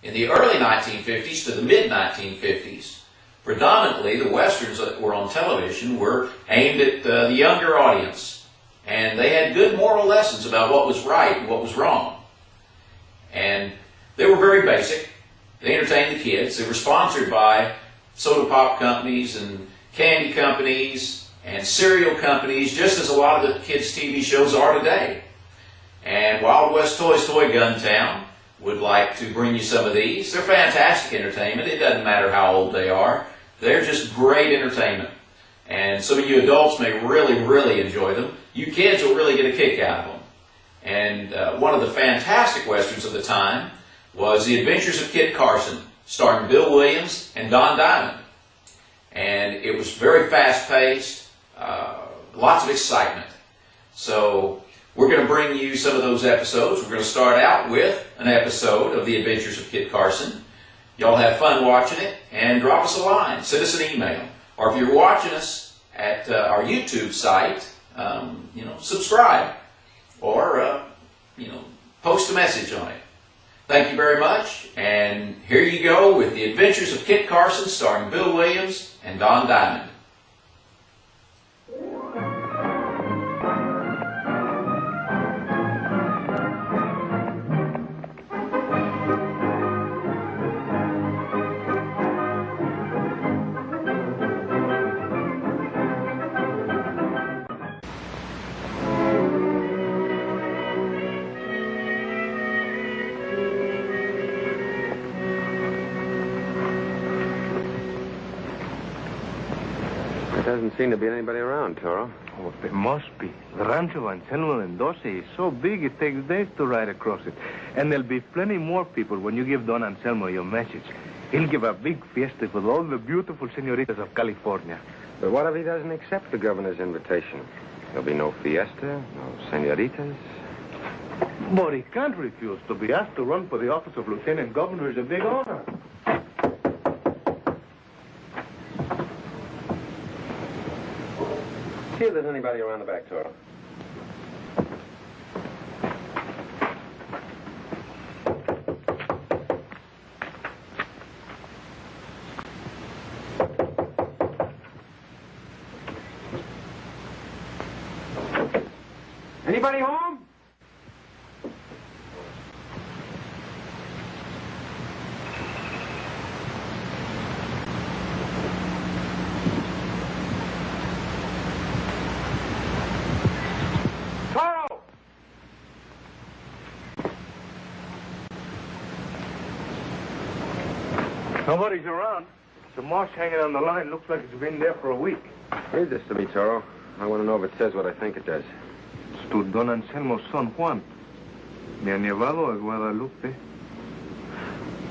In the early 1950s to the mid-1950s, predominantly the westerns that were on television were aimed at the younger audience, and they had good moral lessons about what was right and what was wrong. And they were very basic. They entertained the kids. They were sponsored by soda pop companies and candy companies and cereal companies, just as a lot of the kids' TV shows are today. And Wild West Toys Toy Gun Town would like to bring you some of these. They're fantastic entertainment. It doesn't matter how old they are. They're just great entertainment. And some of you adults may really, really enjoy them. You kids will really get a kick out of them. And one of the fantastic westerns of the time was The Adventures of Kit Carson, starring Bill Williams and Don Diamond. And it was very fast-paced, lots of excitement. So we're going to bring you some of those episodes. We're going to start out with an episode of The Adventures of Kit Carson. Y'all have fun watching it, and drop us a line. Send us an email. Or if you're watching us at our YouTube site, subscribe. Or, post a message on it. Thank you very much, and here you go with The Adventures of Kit Carson, starring Bill Williams and Don Diamond. Doesn't seem to be anybody around, Toro. Oh, there must be. The Rancho Anselmo Mendoza is so big it takes days to ride across it. And there'll be plenty more people when you give Don Anselmo your message. He'll give a big fiesta with all the beautiful senoritas of California. But what if he doesn't accept the governor's invitation? There'll be no fiesta, no senoritas. But he can't refuse. To be asked to run for the office of lieutenant governor is a big honor. See if there's anybody around the back, Toro. Anybody home? Nobody's around. The marsh hanging on the line looks like it's been there for a week. Read this to me, Toro. I want to know if it says what I think it does. It's to Don Anselmo's son, Juan. Me han llevado a Guadalupe.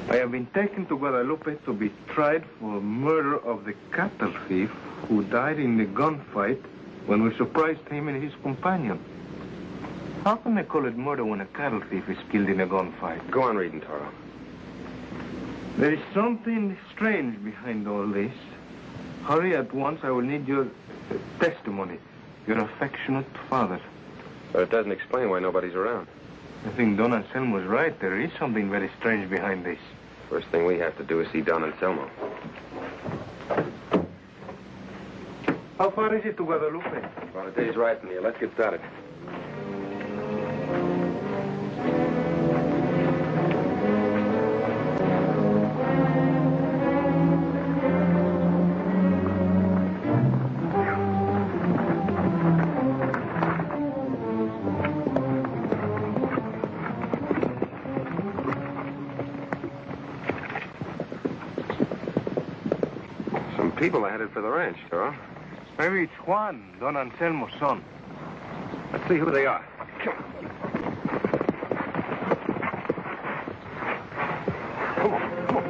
I have been taken to Guadalupe to be tried for murder of the cattle thief who died in the gunfight when we surprised him and his companion. How can they call it murder when a cattle thief is killed in a gunfight? Go on reading, Toro. There is something strange behind all this. Hurry at once. I will need your testimony. Your affectionate father. But it doesn't explain why nobody's around. I think Don Anselmo's right. There is something very strange behind this. First thing we have to do is see Don Anselmo. How far is it to Guadalupe? About a day's ride from here. Let's get started. People are headed for the ranch, Toro. Maybe it's Juan, Don Anselmo's son. Let's see who they are. Come on. Come on, come on.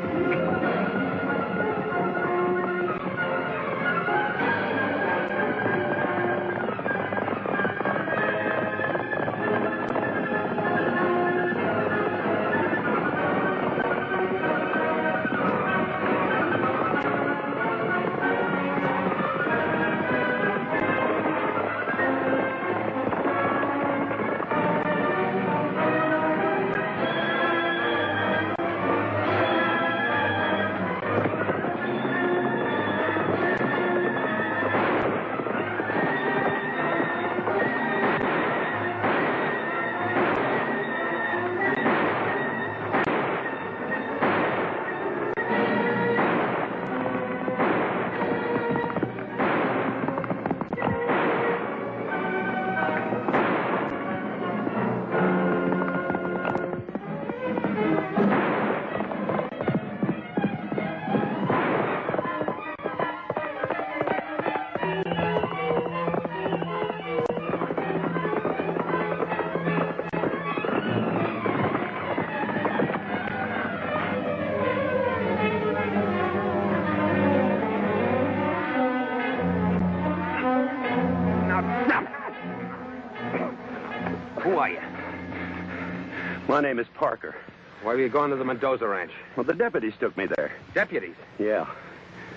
My name is Parker. Why were you going to the Mendoza ranch? Well, the deputies took me there. Deputies? Yeah.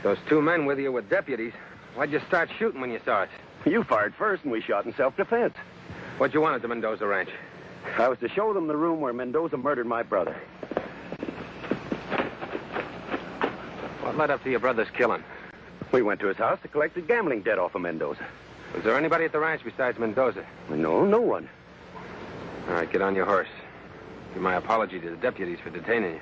Those two men with you were deputies. Why'd you start shooting when you saw us? You fired first, and we shot in self-defense. What'd you want at the Mendoza ranch? I was to show them the room where Mendoza murdered my brother. What led up to your brother's killing? We went to his house to collect the gambling debt off of Mendoza. Was there anybody at the ranch besides Mendoza? No, no one. All right, get on your horse. Give my apology to the deputies for detaining you.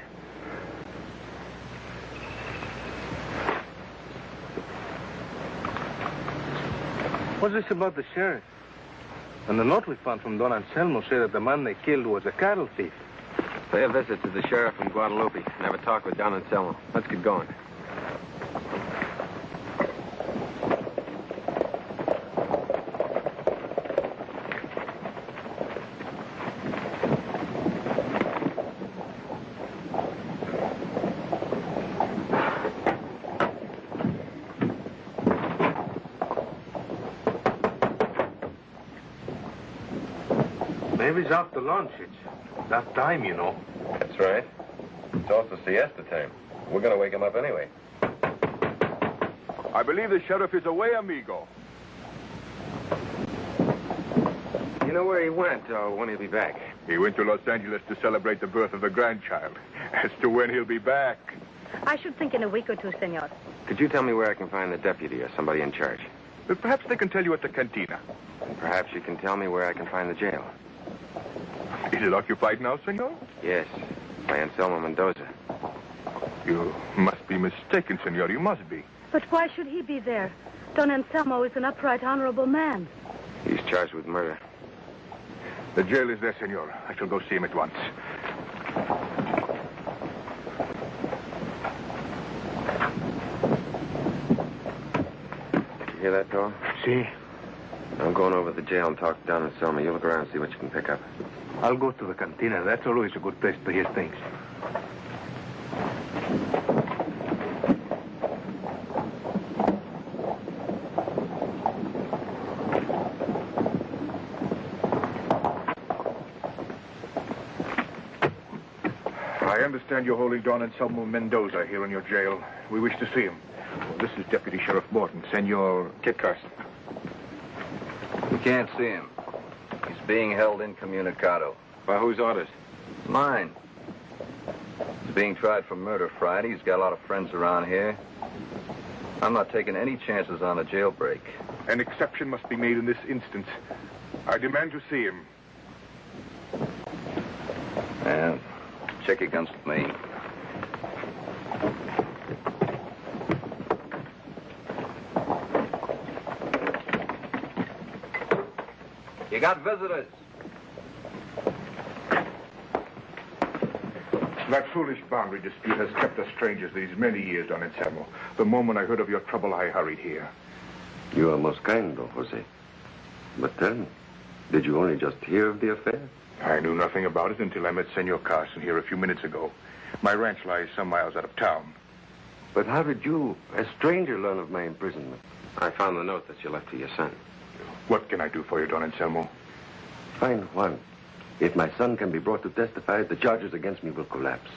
What's this about the sheriff? And the note we found from Don Anselmo said that the man they killed was a cattle thief. Pay a visit to the sheriff in Guadalupe and have a talk with Don Anselmo. Let's get going. Maybe he's out to lunch. It's that time, you know. That's right. It's also siesta time. We're going to wake him up anyway. I believe the sheriff is away, amigo. You know where he went or when he'll be back? He went to Los Angeles to celebrate the birth of the grandchild. As to when he'll be back. I should think in a week or two, senor. Could you tell me where I can find the deputy or somebody in charge? But perhaps they can tell you at the cantina. And perhaps you can tell me where I can find the jail. Is it occupied now, senor? Yes, by Anselmo Mendoza. You must be mistaken, senor. You must be. But why should he be there? Don Anselmo is an upright, honorable man. He's charged with murder. The jail is there, senor. I shall go see him at once. Did you hear that, door? See? I'm going over to the jail and talk to Don Anselmo. You look around and see what you can pick up. I'll go to the cantina. That's always a good place to hear things. I understand you're holding Don Anselmo Mendoza here in your jail. We wish to see him. Well, this is Deputy Sheriff Morton, Senor Kit Carson. You can't see him. He's being held incommunicado. By whose orders? Mine. He's being tried for murder Friday. He's got a lot of friends around here. I'm not taking any chances on a jailbreak. An exception must be made in this instance. I demand to see him. And check your guns with me. You got visitors. That foolish boundary dispute has kept us strangers these many years, Don Anselmo. The moment I heard of your trouble, I hurried here. You are most kind, Don Jose. But tell me, did you only just hear of the affair? I knew nothing about it until I met Senor Carson here a few minutes ago. My ranch lies some miles out of town. But how did you, a stranger, learn of my imprisonment? I found the note that you left for your son. What can I do for you, Don Anselmo? Find Juan. If my son can be brought to testify, the charges against me will collapse.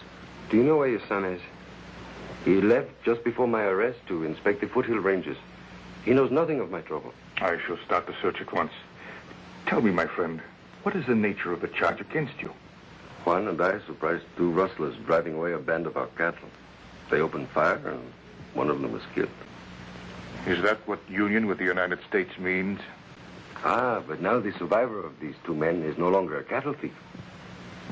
Do you know where your son is? He left just before my arrest to inspect the foothill ranges. He knows nothing of my trouble. I shall start the search at once. Tell me, my friend, what is the nature of the charge against you? Juan and I surprised two rustlers driving away a band of our cattle. They opened fire, and one of them was killed. Is that what union with the United States means? Ah, but now the survivor of these two men is no longer a cattle thief.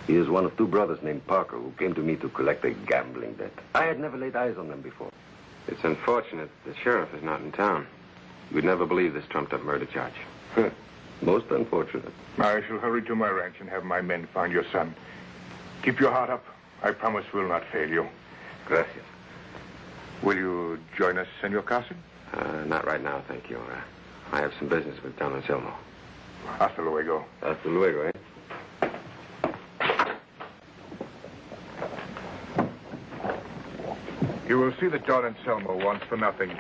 He is one of two brothers named Parker who came to me to collect a gambling debt. I had never laid eyes on them before. It's unfortunate the sheriff is not in town. You'd never believe this trumped-up murder charge. Most unfortunate. I shall hurry to my ranch and have my men find your son. Keep your heart up. I promise we'll not fail you. Gracias. Will you join us, Senor Carson? Not right now, thank you. I have some business with Don Anselmo. Hasta luego. Hasta luego, eh? You will see that Don Anselmo wants for nothing.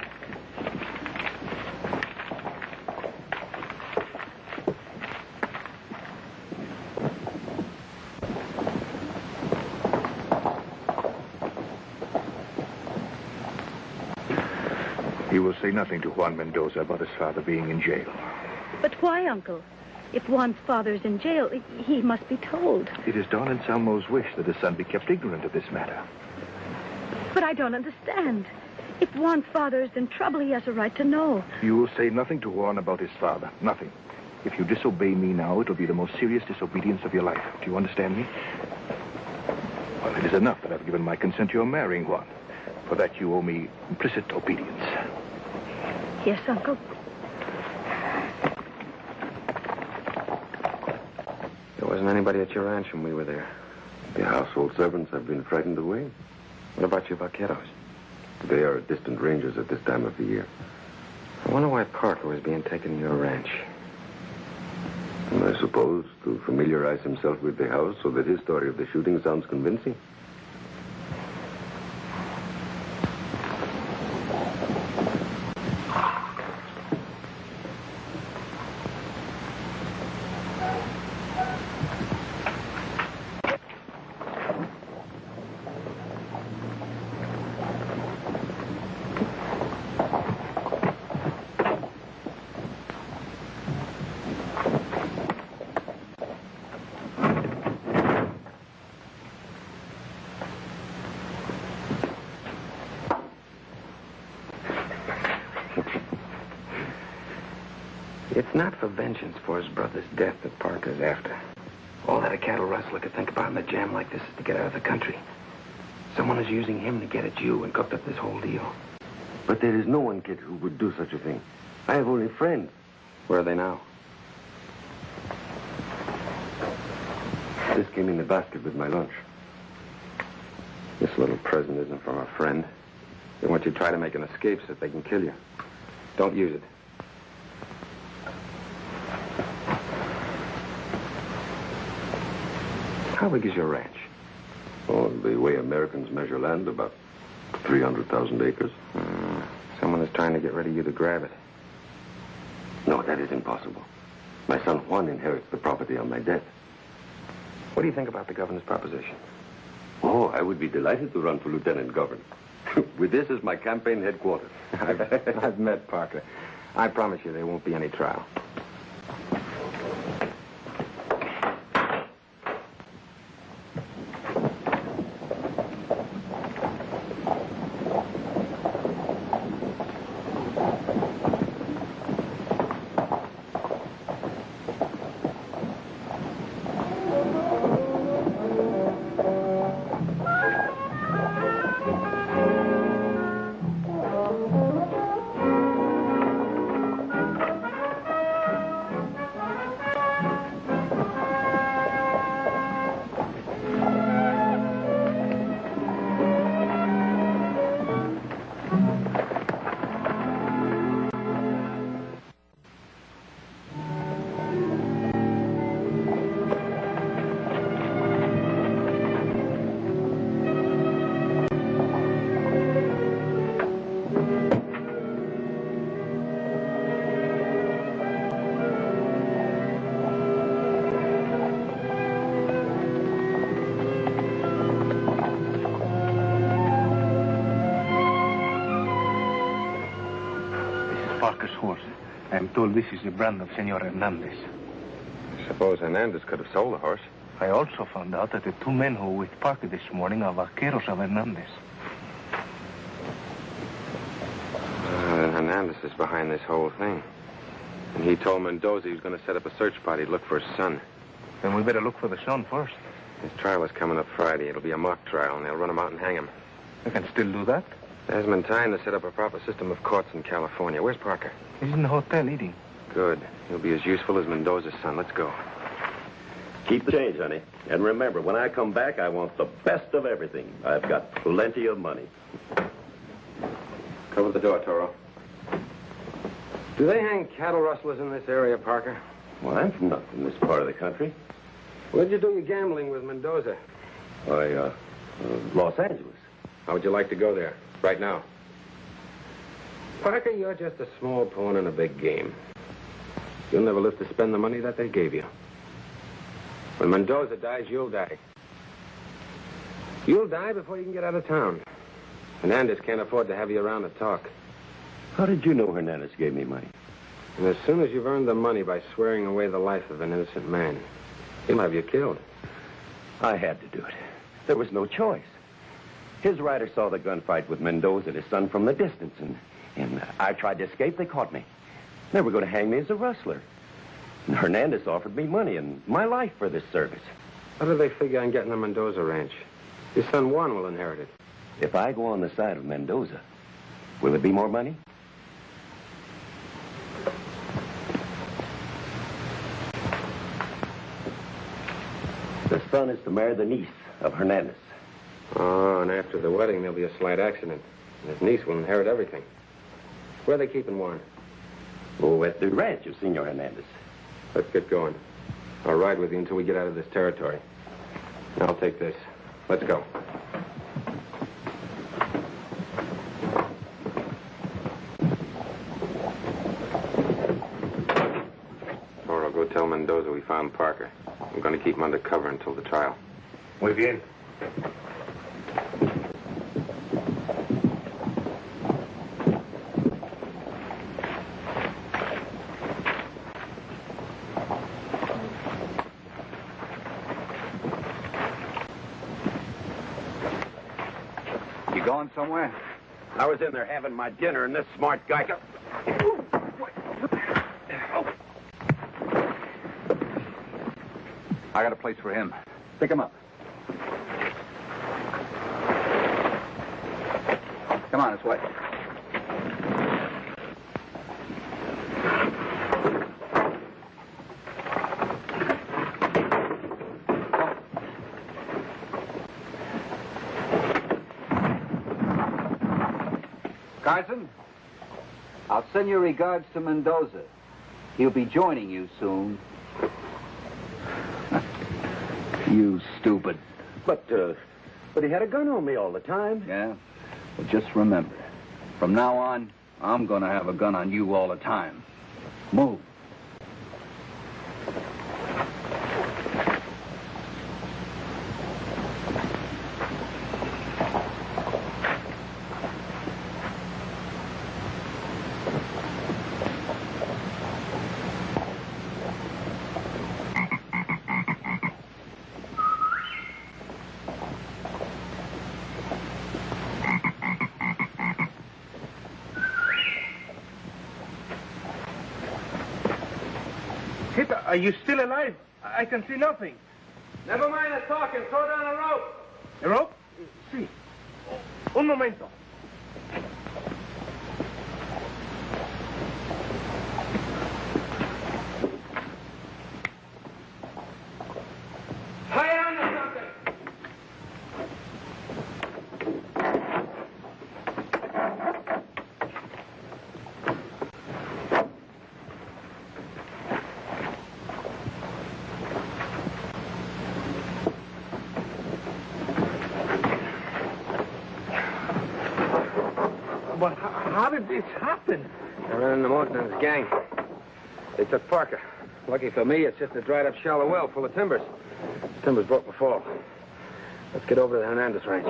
He will say nothing to Juan Mendoza about his father being in jail. But why, Uncle? If Juan's father's in jail, he must be told. It is Don Anselmo's wish that his son be kept ignorant of this matter. But I don't understand. If Juan's father is in trouble, he has a right to know. You will say nothing to Juan about his father. Nothing. If you disobey me now, it will be the most serious disobedience of your life. Do you understand me? Well, it is enough that I've given my consent to your marrying Juan. For that, you owe me implicit obedience. Yes, Uncle. There wasn't anybody at your ranch when we were there. The household servants have been frightened away. What about your vaqueros? They are distant rangers at this time of the year. I wonder why Parker was being taken to your ranch. And I suppose to familiarize himself with the house so that his story of the shooting sounds convincing. It's not for vengeance for his brother's death that Parker's after. All that a cattle rustler could think about in a jam like this is to get out of the country. Someone is using him to get at you and cooked up this whole deal. But there is no one, kid, who would do such a thing. I have only friends. Where are they now? This came in the basket with my lunch. This little present isn't from a friend. They want you to try to make an escape so that they can kill you. Don't use it. How big is your ranch? Oh, the way Americans measure land, about 300,000 acres. Someone is trying to get rid of you to grab it. No, that is impossible. My son Juan inherits the property on my death. What do you think about the governor's proposition? Oh, I would be delighted to run for lieutenant governor. With this as my campaign headquarters. I've met Parker. I promise you there won't be any trial. Parker's horse. I am told this is the brand of Senor Hernandez. I suppose Hernandez could have sold the horse. I also found out that the two men who were with Parker this morning are vaqueros of Hernandez. Then Hernandez is behind this whole thing. And he told Mendoza he was going to set up a search party to look for his son. Then we better look for the son first. His trial is coming up Friday. It'll be a mock trial, and they'll run him out and hang him. We can still do that. There hasn't been time to set up a proper system of courts in California. Where's Parker? He's in the hotel eating. Good. He'll be as useful as Mendoza's son. Let's go. Keep the change, honey. And remember, when I come back, I want the best of everything. I've got plenty of money. Cover the door, Toro. Do they hang cattle rustlers in this area, Parker? Well, I'm not from this part of the country. Where'd you do your gambling with Mendoza? Los Angeles. How would you like to go there, right now? Parker, you're just a small pawn in a big game. You'll never live to spend the money that they gave you. When Mendoza dies, you'll die. You'll die before you can get out of town. Hernandez can't afford to have you around to talk. How did you know Hernandez gave me money? And as soon as you've earned the money by swearing away the life of an innocent man, he'll have you killed. I had to do it. There was no choice. His rider saw the gunfight with Mendoza and his son from the distance, and I tried to escape. They caught me. They were going to hang me as a rustler. And Hernandez offered me money and my life for this service. How do they figure on getting the Mendoza ranch? Your son Juan will inherit it. If I go on the side of Mendoza, will it be more money? The son is to marry the niece of Hernandez. Oh, and after the wedding, there'll be a slight accident. And his niece will inherit everything. Where are they keeping Juan? Oh, at the ranch of Senor Hernandez. Let's get going. I'll ride with you until we get out of this territory. And I'll take this. Let's go. Or I'll go tell Mendoza we found Parker. I'm going to keep him under cover until the trial. Muy bien. You going somewhere? I was in there having my dinner, and this smart guy... I got a place for him. Pick him up. Come on, this way. Carson, I'll send your regards to Mendoza. He'll be joining you soon. You stupid. But he had a gun on me all the time. Yeah? Well, just remember, from now on, I'm going to have a gun on you all the time. Move. Are you still alive? I can see nothing. Never mind the talking. Throw down a rope. A rope? Sí. Un momento. Tie on to something. But how did this happen? I ran in the Martin's gang. They took Parker. Lucky for me, it's just a dried-up shallow well full of timbers. The timbers broke my fall. Let's get over to the Hernandez ranch.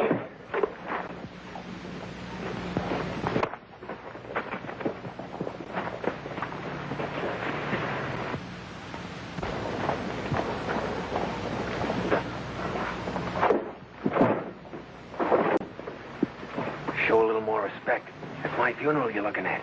Show a little more respect. It's my funeral you're looking at.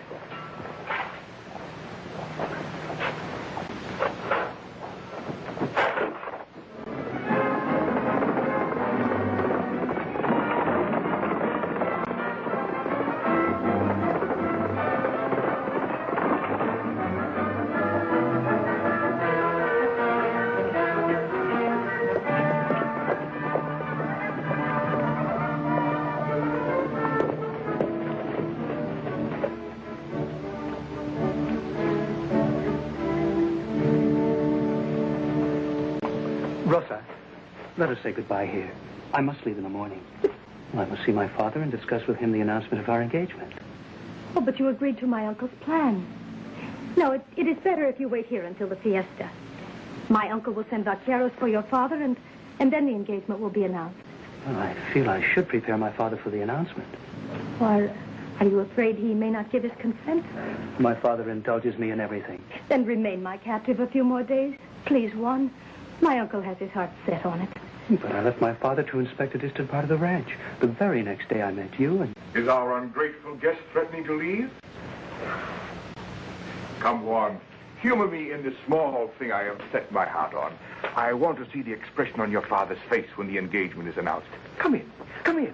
Rosa, let us say goodbye here. I must leave in the morning. I must see my father and discuss with him the announcement of our engagement. Oh, but you agreed to my uncle's plan. No, it is better if you wait here until the fiesta. My uncle will send vaqueros for your father, and then the engagement will be announced. Well, I feel I should prepare my father for the announcement. Well, Are you afraid he may not give his consent? My father indulges me in everything. Then remain my captive a few more days. Please, Juan. My uncle has his heart set on it. But I left my father to inspect a distant part of the ranch. The very next day I met you and... Is our ungrateful guest threatening to leave? Come, Juan. Humor me in this small thing I have set my heart on. I want to see the expression on your father's face when the engagement is announced. Come in. Come in.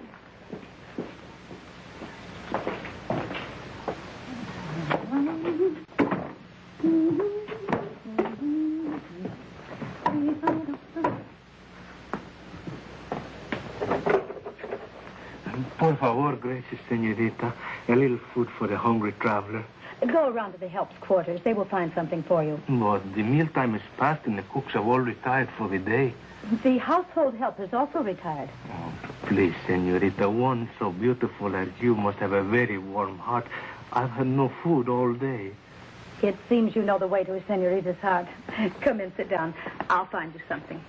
Por favor, gracias, señorita. A little food for the hungry traveler. Go around to the help's quarters. They will find something for you. But the mealtime is past and the cooks have all retired for the day. The household help is also retired. Oh, please, señorita, one so beautiful as you must have a very warm heart. I've had no food all day. It seems you know the way to a senorita's heart. Come in, sit down. I'll find you something.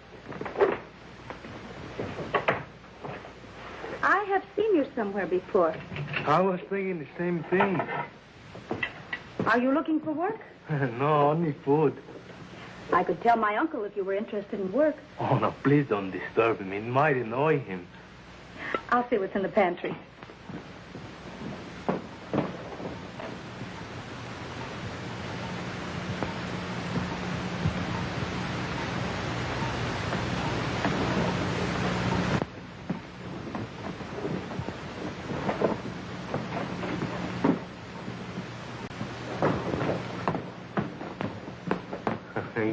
I have seen you somewhere before. I was thinking the same thing. Are you looking for work? No, only food. I could tell my uncle if you were interested in work. Oh, no, please don't disturb him. It might annoy him. I'll see what's in the pantry.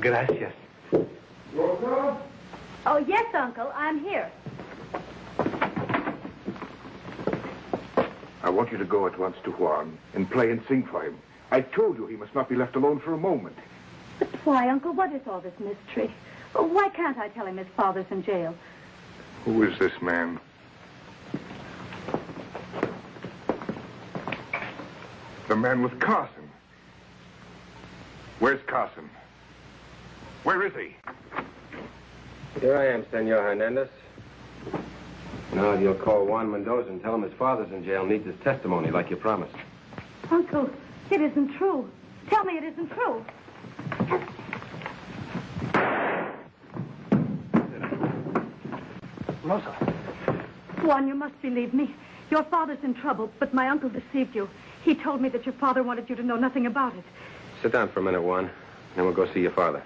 Gracias. Oh, yes, Uncle. I'm here. I want you to go at once to Juan and play and sing for him. I told you he must not be left alone for a moment. But why, Uncle? What is all this mystery? Why can't I tell him his father's in jail? Who is this man? The man with Carson. Where's Carson? Where is he? Here I am, Senor Hernandez. Now you'll call Juan Mendoza and tell him his father's in jail, needs his testimony like you promised. Uncle, it isn't true. Tell me it isn't true. Rosa. Juan, you must believe me. Your father's in trouble, but my uncle deceived you. He told me that your father wanted you to know nothing about it. Sit down for a minute, Juan. Then we'll go see your father.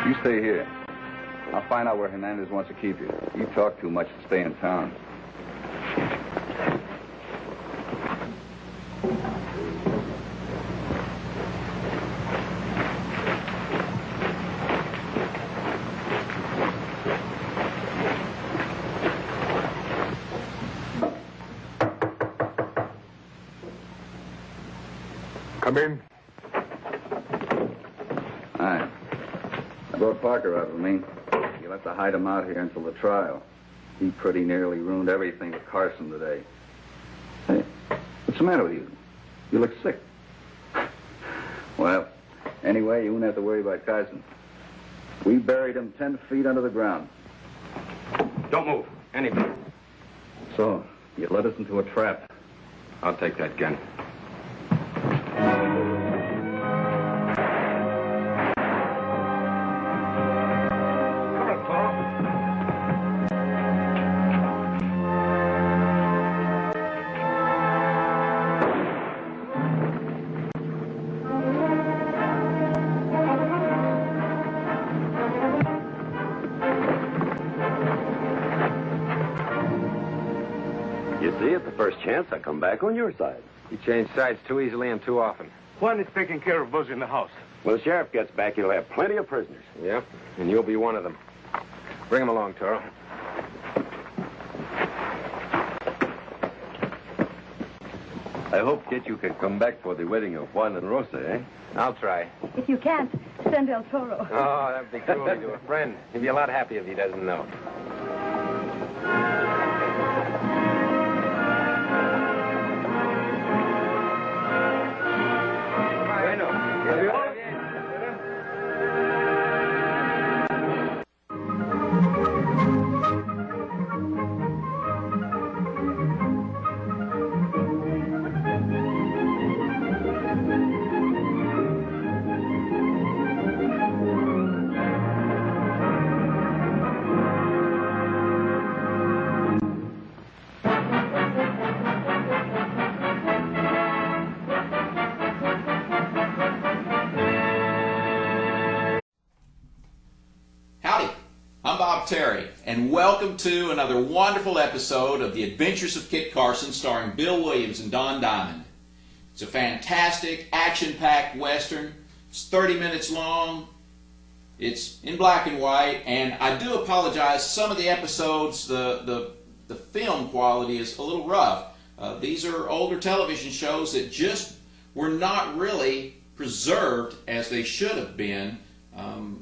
You stay here. I'll find out where Hernandez wants to keep you. You talk too much to stay in town. Come in. Hi. I brought Parker out with me. You'll have to hide him out here until the trial. He pretty nearly ruined everything with Carson today. Hey, what's the matter with you? You look sick. Well, anyway, you won't have to worry about Carson. We buried him 10 feet under the ground. Don't move. Anything. So, you led us into a trap. I'll take that gun. You see, at the first chance, I come back on your side. You change sides too easily and too often. Juan is taking care of those in the house. When the sheriff gets back, he'll have plenty of prisoners. Yeah, and you'll be one of them. Bring him along, Toro. I hope, Kit, you can come back for the wedding of Juan and Rosa, eh? I'll try. If you can't, send El Toro. Oh, that'd be cruelty to a friend. He'd be a lot happy if he doesn't know. Bob Terry, and welcome to another wonderful episode of The Adventures of Kit Carson, starring Bill Williams and Don Diamond. It's a fantastic, action-packed Western. It's 30 minutes long. It's in black and white, and I do apologize. Some of the episodes, the film quality is a little rough. These are older television shows that just were not really preserved as they should have been,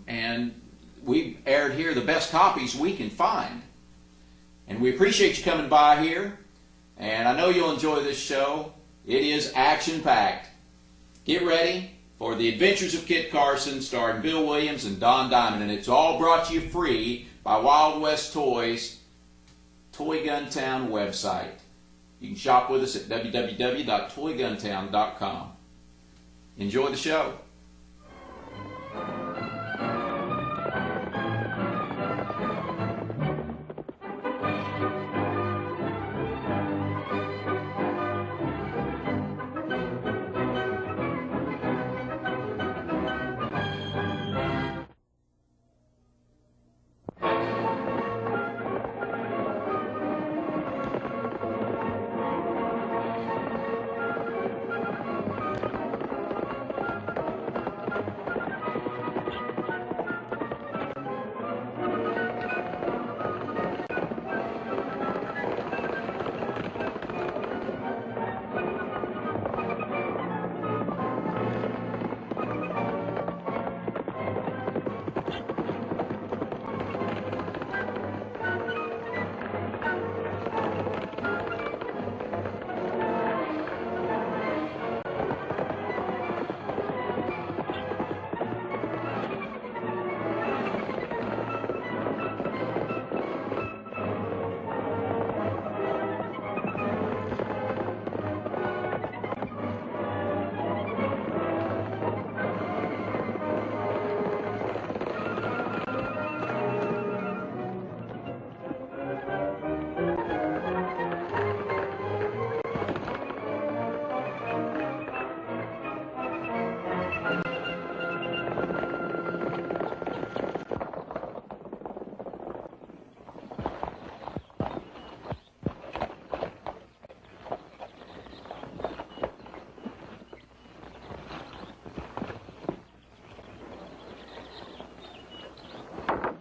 and we aired here the best copies we can find. And we appreciate you coming by here, and I know you'll enjoy this show. It is action-packed. Get ready for The Adventures of Kit Carson, starring Bill Williams and Don Diamond, and it's all brought to you free by Wild West Toys, Toy Gun Town website. You can shop with us at www.toyguntown.com. Enjoy the show.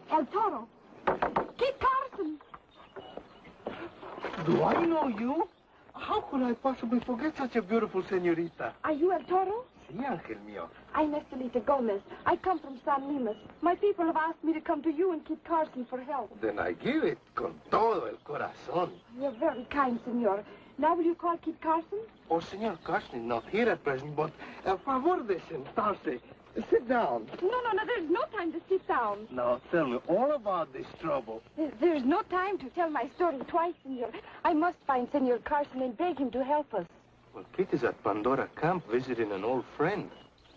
El Toro. Kit Carson. Do I know you? How could I possibly forget such a beautiful señorita? Are you El Toro? Sí, Ángel mío. I'm Estelita Gomez. I come from San Limas. My people have asked me to come to you and Kit Carson for help. Then I give it con todo el corazón. You're very kind, senor. Now will you call Kit Carson? Oh, Senor Carson is not here at present, but a favor de sentarse. Sit down. No, there's no time to sit down. Now, tell me all about this trouble. There's no time to tell my story twice, senor. I must find Senor Carson and beg him to help us. Well, Kit is at Pandora Camp visiting an old friend.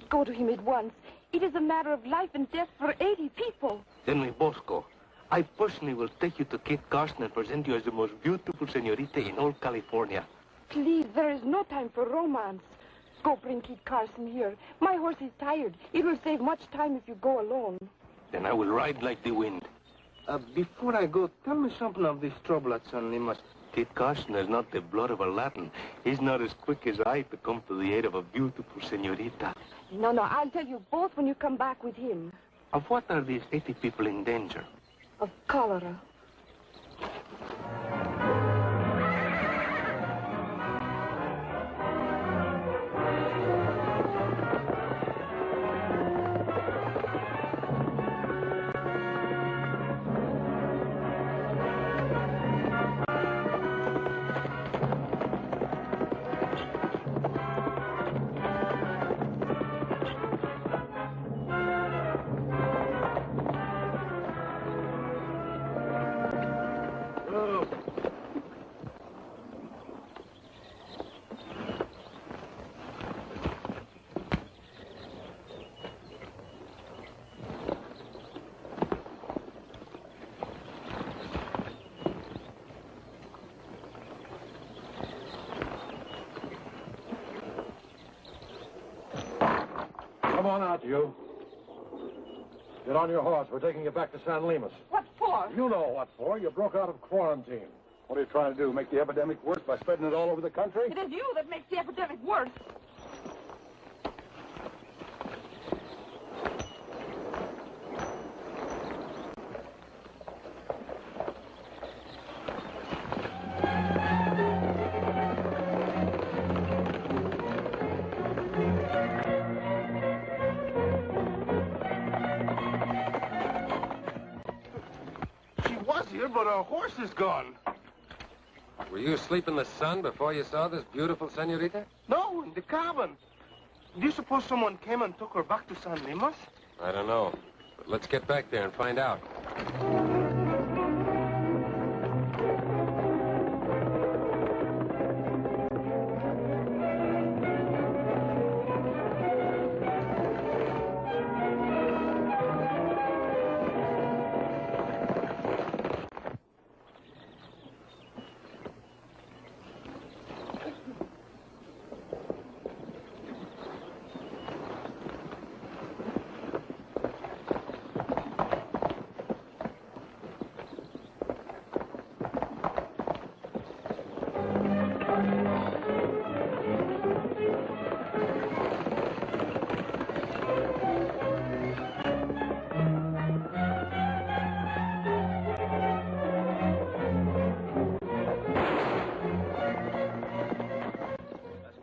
Go to him at once. It is a matter of life and death for 80 people. Then we both go. I personally will take you to Kit Carson and present you as the most beautiful señorita in all California. Please, there is no time for romance. Go bring Kit Carson here. My horse is tired. It will save much time if you go alone. Then I will ride like the wind. Before I go, tell me something of this trouble at San Limas. Kit Carson has not the blood of a Latin. He's not as quick as I to come to the aid of a beautiful señorita. No, I'll tell you both when you come back with him. Of what are these 80 people in danger? Of cholera. Come on out, you. Get on your horse. We're taking you back to San Limas. What for? for? You know what for. You broke out of quarantine. What are you trying to do, make the epidemic worse by spreading it all over the country? It is you that makes the epidemic worse. But our horse is gone. Were you asleep in the sun before you saw this beautiful senorita? No, in the cabin. Do you suppose someone came and took her back to San Limas? I don't know. But let's get back there and find out.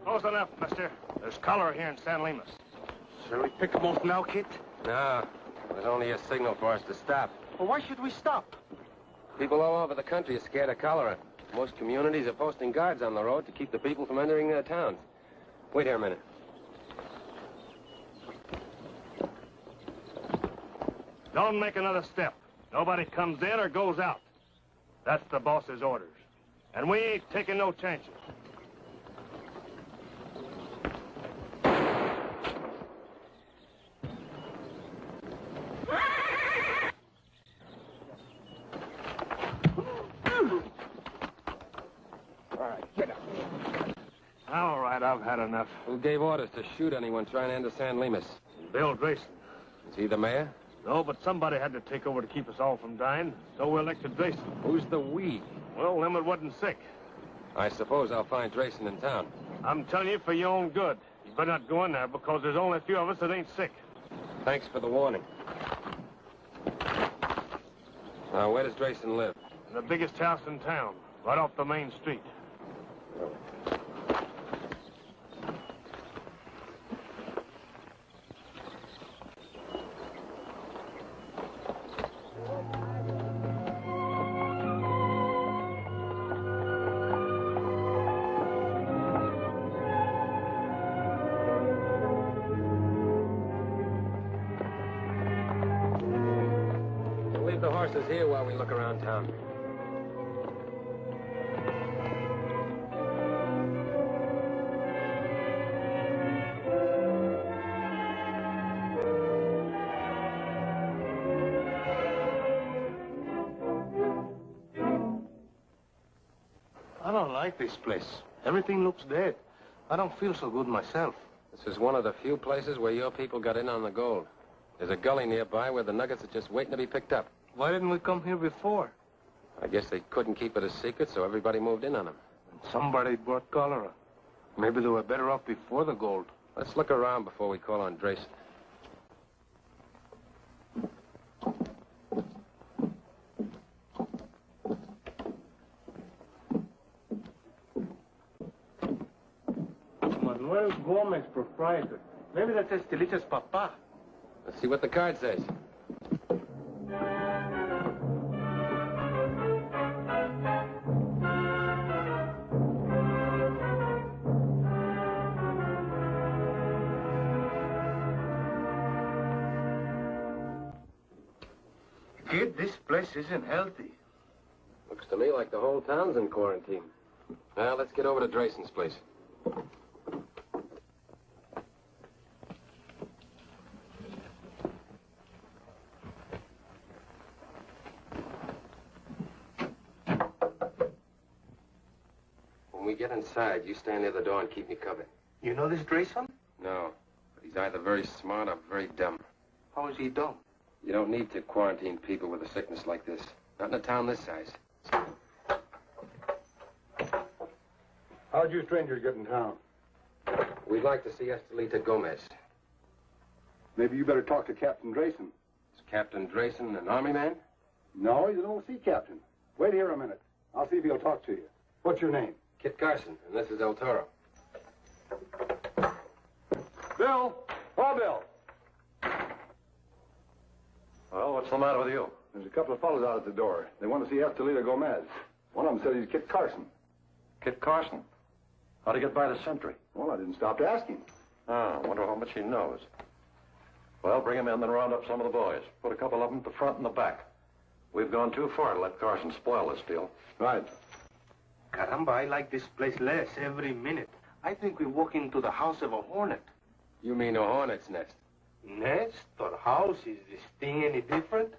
Close enough, mister. There's cholera here in San Limas. Shall we pick them off now, Kit? No. There's only a signal for us to stop. Well, why should we stop? People all over the country are scared of cholera. Most communities are posting guards on the road to keep the people from entering their towns. Wait here a minute. Don't make another step. Nobody comes in or goes out. That's the boss's orders. And we ain't taking no chances. All right, I've had enough. Who gave orders to shoot anyone trying to enter San Limas? Bill Drayson. Is he the mayor? No, but somebody had to take over to keep us all from dying, so we elected Drayson. Who's the we? Well, them that wasn't sick. I suppose I'll find Drayson in town. I'm telling you for your own good. You better not go in there because there's only a few of us that ain't sick. Thanks for the warning. Now, where does Drayson live? In the biggest house in town, right off the main street. Leave the horses here while we look around town. I don't like this place. Everything looks dead. I don't feel so good myself. This is one of the few places where your people got in on the gold. There's a gully nearby where the nuggets are just waiting to be picked up. Why didn't we come here before? I guess they couldn't keep it a secret, so everybody moved in on them. Somebody brought cholera. Maybe they were better off before the gold. Let's look around before we call on Drayson. Manuel Gomez, proprietor. Maybe that's Estelicha's papa. Let's see what the card says. Kid, this place isn't healthy. Looks to me like the whole town's in quarantine. Well, let's get over to Drayson's place. When we get inside, you stand near the door and keep me covered. You know this Drayson? No, but he's either very smart or very dumb. How is he dumb? You don't need to quarantine people with a sickness like this. Not in a town this size. How'd you strangers get in town? We'd like to see Estelita Gomez. Maybe you better talk to Captain Drayson. Is Captain Drayson an army man? No, he's an old sea captain. Wait here a minute. I'll see if he'll talk to you. What's your name? Kit Carson, and this is El Toro. Bill! Oh, Bill! Well, what's the matter with you? There's a couple of fellows out at the door. They want to see Estelita Gomez. One of them said he's Kit Carson. Kit Carson? How'd he get by the sentry? Well, I didn't stop to ask him. Oh, I wonder how much he knows. Well, bring him in, then round up some of the boys. Put a couple of them at the front and the back. We've gone too far to let Carson spoil this deal. Right. Caramba, I like this place less every minute. I think we walk into the house of a hornet. You mean a hornet's nest? Nest or house? Is this thing any different?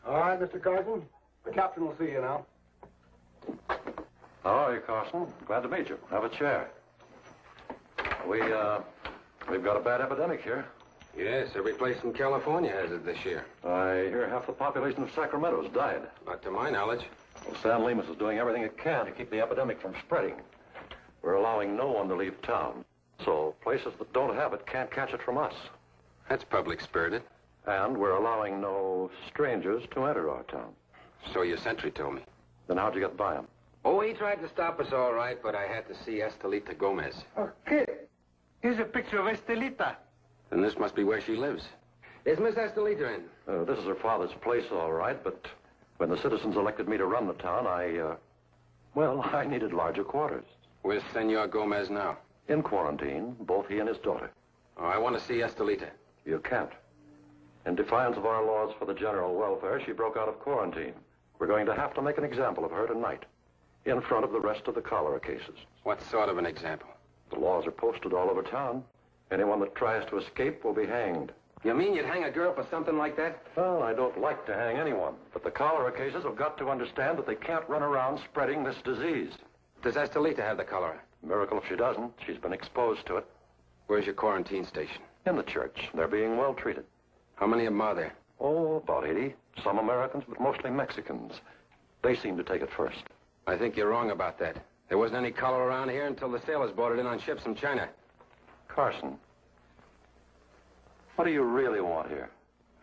All right, Mr. Carson. The captain will see you now. How are you, Carson? Glad to meet you. Have a chair. We've got a bad epidemic here. Yes, every place in California has it this year. I hear half the population of Sacramento's died. Not to my knowledge. Well, San Lemus is doing everything it can to keep the epidemic from spreading. We're allowing no one to leave town. So places that don't have it can't catch it from us. That's public-spirited. And we're allowing no strangers to enter our town. So your sentry told me. Then how'd you get by him? Oh, he tried to stop us all right, but I had to see Estelita Gomez. Okay. Here's a picture of Estelita. Then this must be where she lives. Is Miss Estelita in? This is her father's place, all right, but when the citizens elected me to run the town, I needed larger quarters. Where's Senor Gomez now? In quarantine, both he and his daughter. Oh, I want to see Estelita. You can't. In defiance of our laws for the general welfare, she broke out of quarantine. We're going to have to make an example of her tonight, in front of the rest of the cholera cases. What sort of an example? The laws are posted all over town. Anyone that tries to escape will be hanged. You mean you'd hang a girl for something like that? Well, I don't like to hang anyone, but the cholera cases have got to understand that they can't run around spreading this disease. Does Estelita have the cholera? Miracle if she doesn't. She's been exposed to it. Where's your quarantine station? In the church. They're being well treated. How many of them are there? Oh, about 80. Some Americans, but mostly Mexicans. They seem to take it first. I think you're wrong about that. There wasn't any cholera around here until the sailors brought it in on ships from China. Carson, what do you really want here?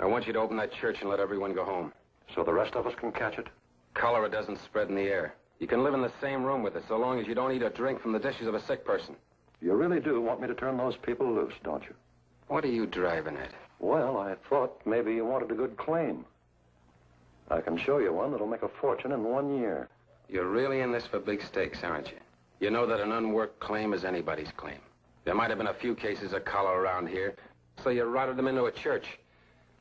I want you to open that church and let everyone go home. So the rest of us can catch it? Cholera doesn't spread in the air. You can live in the same room with us so long as you don't eat or drink from the dishes of a sick person. You really do want me to turn those people loose, don't you? What are you driving at? Well, I thought maybe you wanted a good claim. I can show you one that'll make a fortune in 1 year. You're really in this for big stakes, aren't you? You know that an unworked claim is anybody's claim. There might have been a few cases of cholera around here, so you routed them into a church.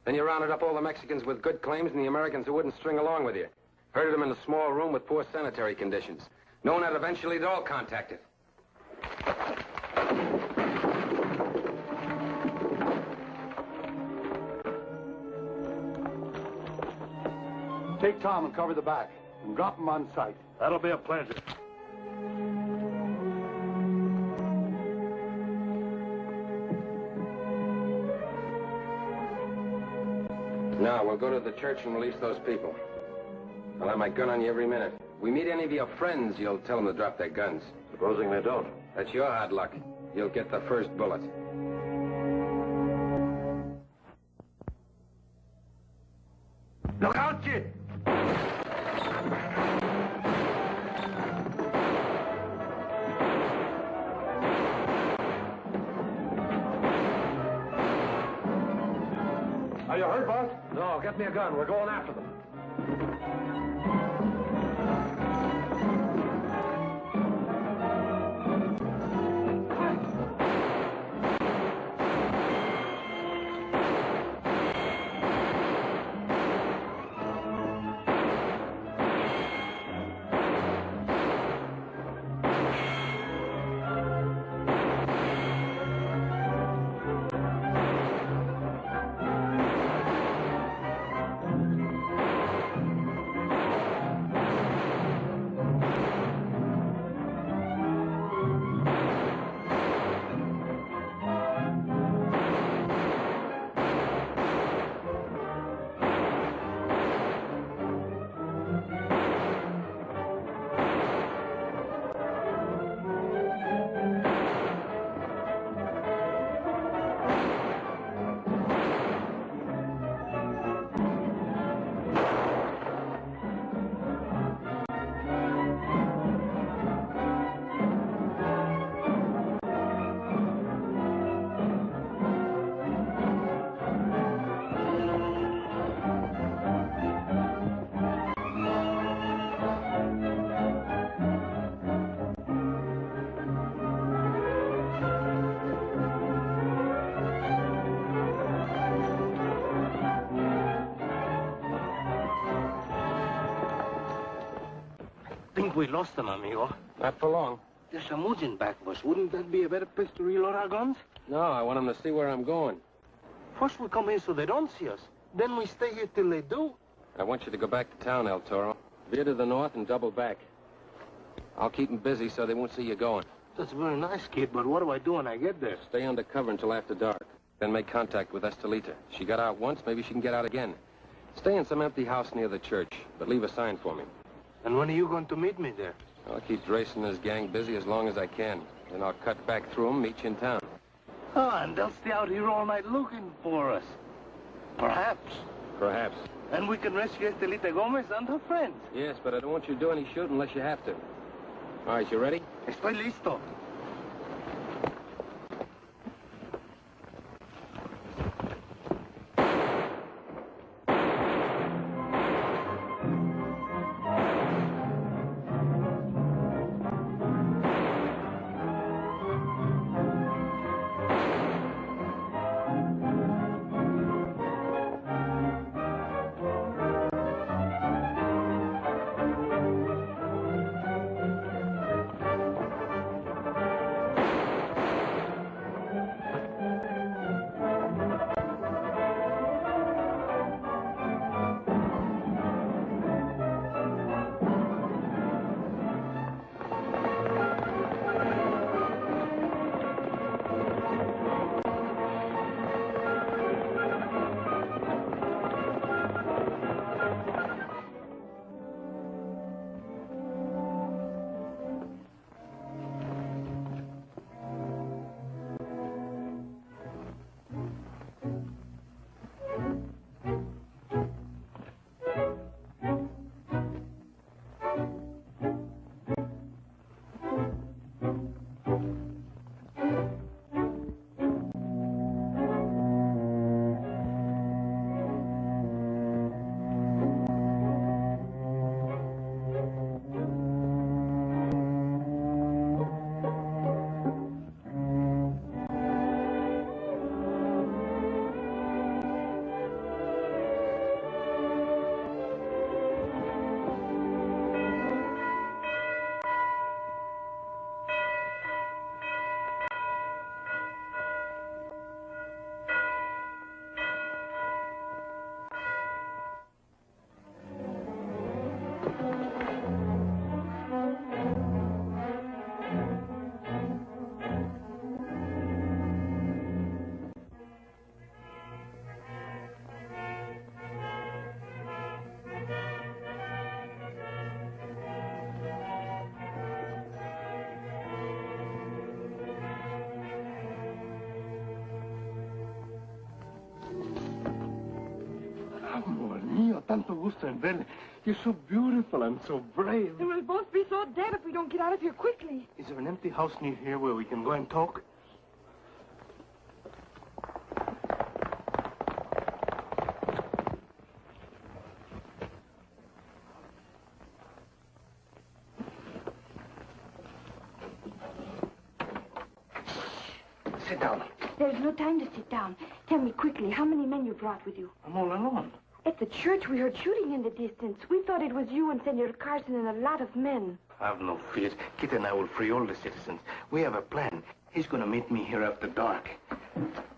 Then you rounded up all the Mexicans with good claims and the Americans who wouldn't string along with you. Herded them in a small room with poor sanitary conditions. Knowing that eventually they'd all contact it. Take Tom and cover the back, and drop him on sight. That'll be a pleasure. Now, we'll go to the church and release those people. I'll have my gun on you every minute. We meet any of your friends, you'll tell them to drop their guns. Supposing they don't? That's your hard luck. You'll get the first bullet. Look out, kid! Are you hurt, boss? No, get me a gun. We're going after them. think we lost them, amigo. Not for long. There's some woods in back of us. Wouldn't that be a better place to reload our guns? No, I want them to see where I'm going. First we come in so they don't see us. Then we stay here till they do. I want you to go back to town, El Toro. Veer to the north and double back. I'll keep them busy so they won't see you going. That's very nice, kid, but what do I do when I get there? Stay under cover until after dark. Then make contact with Estelita. She got out once, maybe she can get out again. Stay in some empty house near the church, but leave a sign for me. And when are you going to meet me there? I'll keep Drace and his gang busy as long as I can. Then I'll cut back through them, meet you in town. Oh, and they'll stay out here all night looking for us. Perhaps. Perhaps. And we can rescue Estelita Gomez and her friends. Yes, but I don't want you to do any shooting unless you have to. All right, you ready? Estoy listo. Amor mío, tanto gusto en verle. You're so beautiful and so brave. And we'll both be so dead if we don't get out of here quickly. Is there an empty house near here where we can go and talk? Sit down. There's no time to sit down. Tell me quickly, how many men you brought with you? I'm all alone. At the church, we heard shooting in the distance. We thought it was you and Senor Carson and a lot of men. Have no fears. Kit and I will free all the citizens. We have a plan. He's going to meet me here after dark.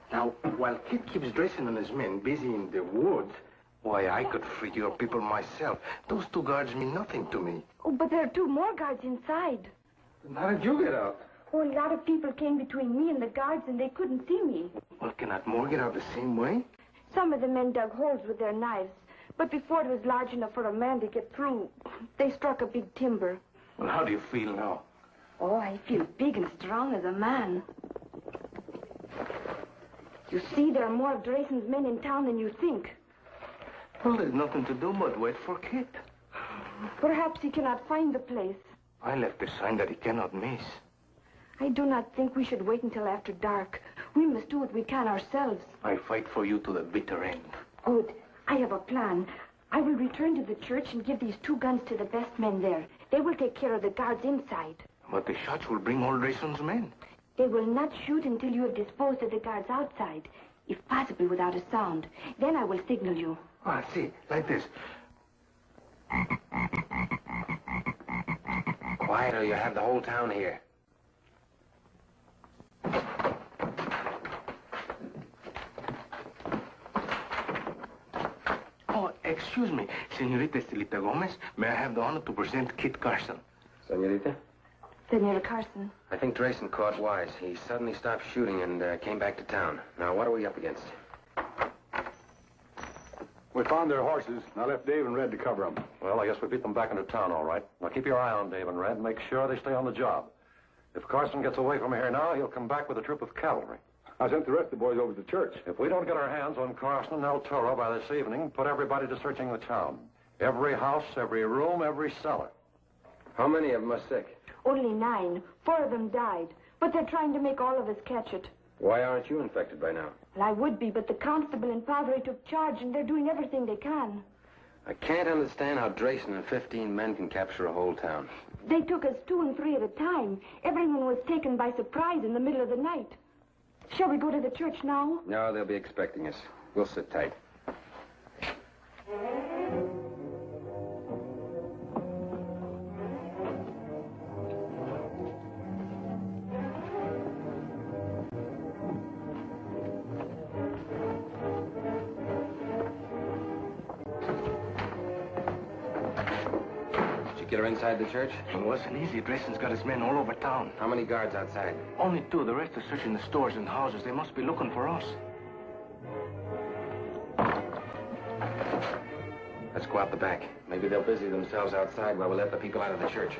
Now, while Kit keeps dressing and his men busy in the woods, why, I could free your people myself. Those two guards mean nothing to me. Oh, but there are two more guards inside. Then how did you get out? Oh, a lot of people came between me and the guards, and they couldn't see me. Well, cannot more get out the same way? Some of the men dug holes with their knives, but before it was large enough for a man to get through, they struck a big timber. Well, how do you feel now? Oh, I feel big and strong as a man. You see, there are more of Drayson's men in town than you think. Well, there's nothing to do but wait for Kit. Perhaps he cannot find the place. I left a sign that he cannot miss. I do not think we should wait until after dark. We must do what we can ourselves. I fight for you to the bitter end. Good. I have a plan. I will return to the church and give these two guns to the best men there. They will take care of the guards inside. But the shots will bring all Drayson's men. They will not shoot until you have disposed of the guards outside, if possible without a sound. Then I will signal you. Ah, see, like this. Quiet or you have the whole town here. Oh, excuse me, Senorita Estelita Gomez. May I have the honor to present Kit Carson? Senorita? Senora Carson. I think Drayson caught wise. He suddenly stopped shooting and came back to town. Now, what are we up against? We found their horses, and I left Dave and Red to cover them. Well, I guess we beat them back into town, all right. Now, keep your eye on Dave and Red and make sure they stay on the job. If Carson gets away from here now, he'll come back with a troop of cavalry. I sent the rest of the boys over to the church. If we don't get our hands on Carson and El Toro by this evening, put everybody to searching the town. Every house, every room, every cellar. How many of them are sick? Only 9. 4 of them died. But they're trying to make all of us catch it. Why aren't you infected by now? Well, I would be, but the constable and padre took charge, and they're doing everything they can. I can't understand how Drayson and 15 men can capture a whole town. They took us 2 and 3 at a time. Everyone was taken by surprise in the middle of the night. Shall we go to the church now? No, they'll be expecting us. We'll sit tight. Get her inside the church? It wasn't easy. Drayson's got his men all over town. How many guards outside? Only 2. The rest are searching the stores and houses. They must be looking for us. Let's go out the back. Maybe they'll busy themselves outside while we let the people out of the church.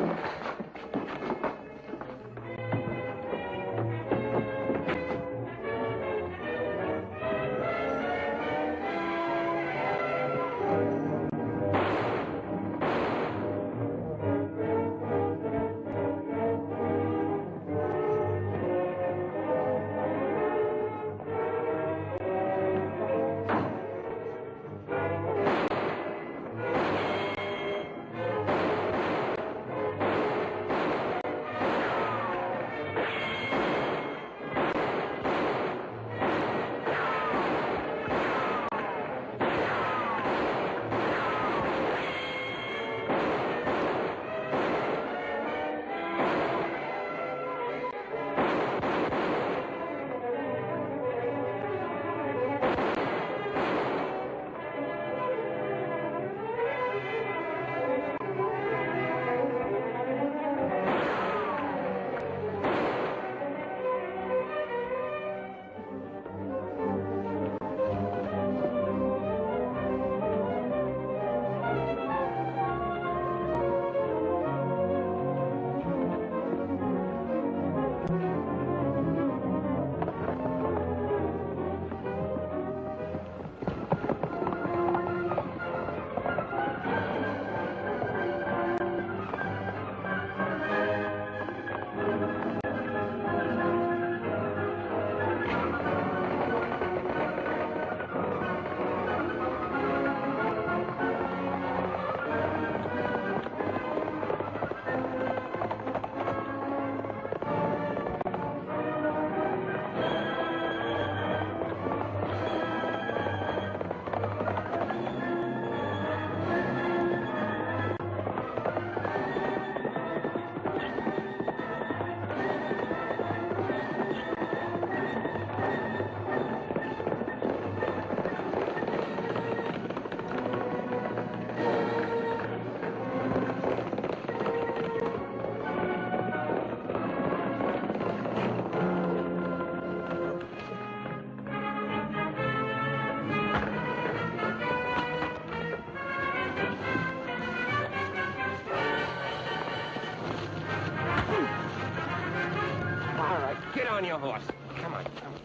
On your horse. Come on, come on.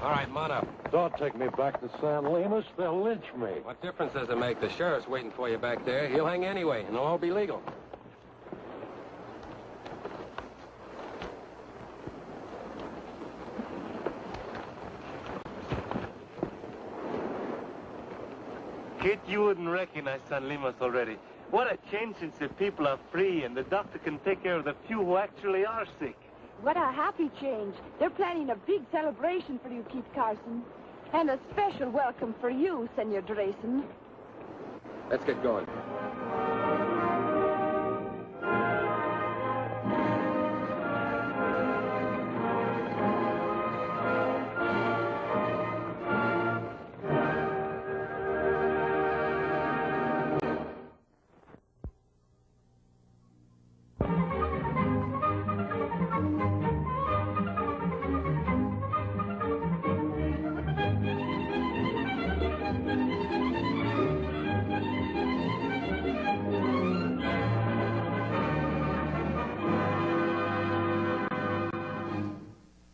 All right, mount up. Don't take me back to San Lemus. They'll lynch me. What difference does it make? The sheriff's waiting for you back there. He'll hang anyway, and it'll all be legal. Kit, you wouldn't recognize San Lemus already. What a change since the people are free and the doctor can take care of the few who actually are sick. What a happy change. They're planning a big celebration for you, Keith Carson. And a special welcome for you, Senor Drayson. Let's get going.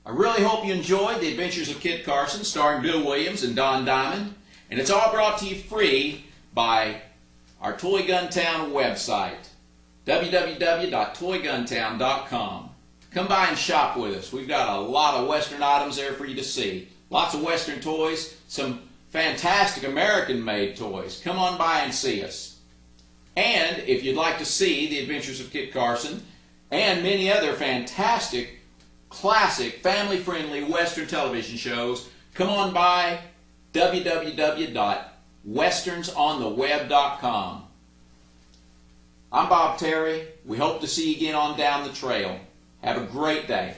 I really hope you enjoyed The Adventures of Kit Carson, starring Bill Williams and Don Diamond. And it's all brought to you free by our Toy Gun Town website, www.toyguntown.com. Come by and shop with us. We've got a lot of Western items there for you to see. Lots of Western toys, some fantastic American-made toys. Come on by and see us. And if you'd like to see The Adventures of Kit Carson and many other fantastic classic, family-friendly Western television shows, come on by www.westernsontheweb.com. I'm Bob Terry. We hope to see you again on Down the Trail. Have a great day.